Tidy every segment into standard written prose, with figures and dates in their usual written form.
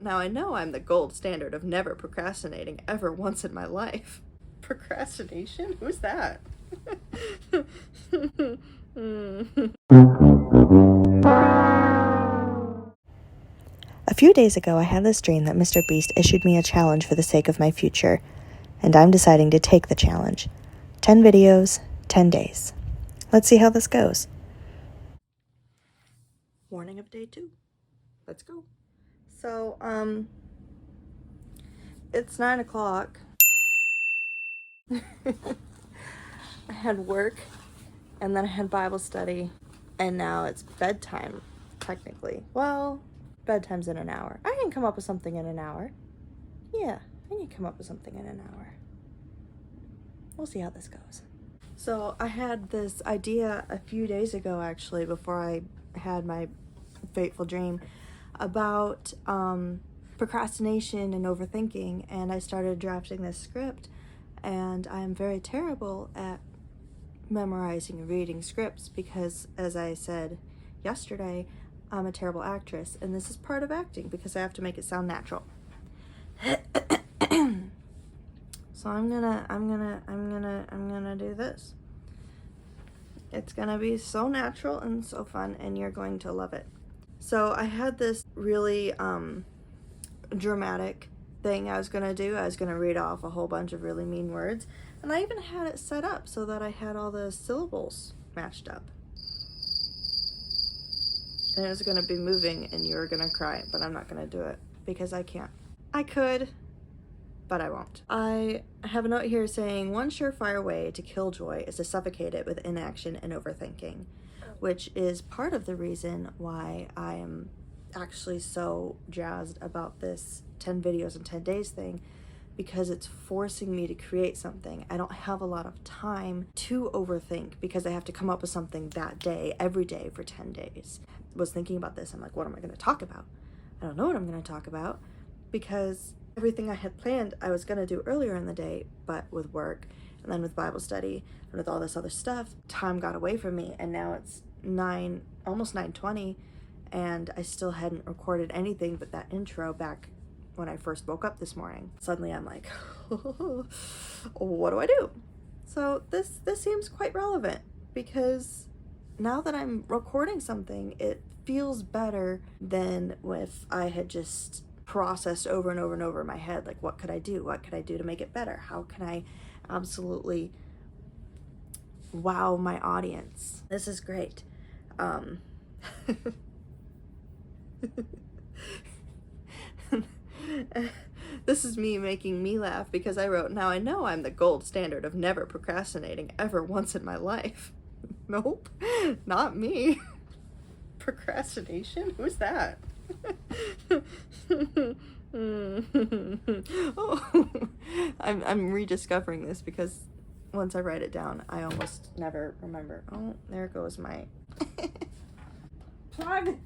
Now I know I'm the gold standard of never procrastinating ever once in my life. Procrastination? Who's that? A few days ago, I had this dream that Mr. Beast issued me a challenge for the sake of my future, and I'm deciding to take the challenge. 10 videos, 10 days. Let's see how this goes. Morning of day 2. Let's go. So, it's 9 o'clock. I had work, and then I had Bible study, and now it's bedtime, technically. Well, bedtime's in an hour. I can come up with something in an hour. Yeah, I can come up with something in an hour. We'll see how this goes. So I had this idea a few days ago, actually, before I had my fateful dream, about procrastination and overthinking, and I started drafting this script, and I'm very terrible at memorizing and reading scripts because, as I said yesterday, I'm a terrible actress, and this is part of acting because I have to make it sound natural. So I'm gonna do this. It's gonna be so natural and so fun, and you're going to love it. So I had this really dramatic thing I was gonna do. I was gonna read off a whole bunch of really mean words, and I even had it set up so that I had all the syllables matched up. And it was gonna be moving, and you were gonna cry, but I'm not gonna do it because I can't. I could, but I won't. I have a note here saying, one surefire way to kill joy is to suffocate it with inaction and overthinking, which is part of the reason why I am actually so jazzed about this 10 videos in 10 days thing, because it's forcing me to create something. I don't have a lot of time to overthink because I have to come up with something that day, every day for 10 days. I was thinking about this. I'm like, what am I going to talk about? I don't know what I'm going to talk about because everything I had planned I was going to do earlier in the day, but with work and then with Bible study and with all this other stuff, time got away from me, and now it's almost 9:20, and I still hadn't recorded anything but that intro back when I first woke up this morning. Suddenly I'm like, what do I do? So this seems quite relevant because now that I'm recording something, it feels better than if I had just processed over and over and over in my head, like, what could I do? What could I do to make it better? How can I absolutely wow my audience? This is great. This is me making me laugh because I wrote, now I know I'm the gold standard of never procrastinating ever once in my life. Nope, not me. Procrastination? Who's that? Oh, I'm rediscovering this because once I write it down, I almost never remember. Oh, there goes my plug.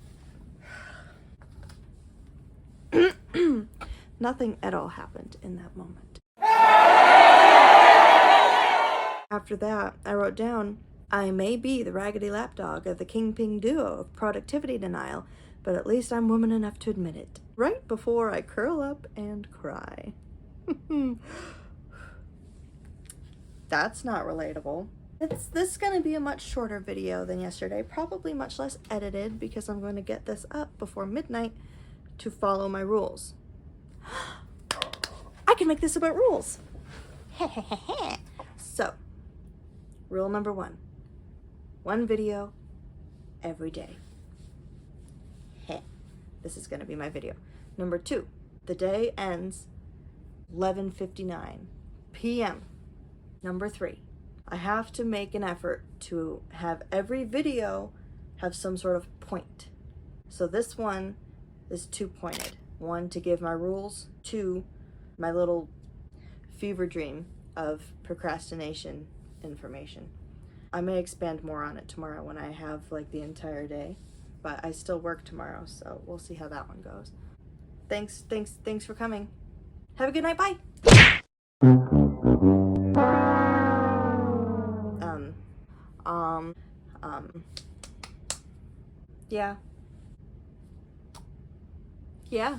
Nothing at all happened in that moment. After that, I wrote down, I may be the raggedy lapdog of the King-Ping duo of productivity denial, but at least I'm woman enough to admit it, right before I curl up and cry. That's not relatable. This is going to be a much shorter video than yesterday, probably much less edited because I'm going to get this up before midnight to follow my rules. I can make this about rules. So, rule number 1. 1 video every day. This is going to be my video. Number 2, the day ends 11:59 p.m. Number 3, I have to make an effort to have every video have some sort of point. So this one is 2-pointed. 1, to give my rules. 2, my little fever dream of procrastination information. I may expand more on it tomorrow when I have like the entire day, but I still work tomorrow, so we'll see how that one goes. Thanks for coming. Have a good night. Bye. Yeah.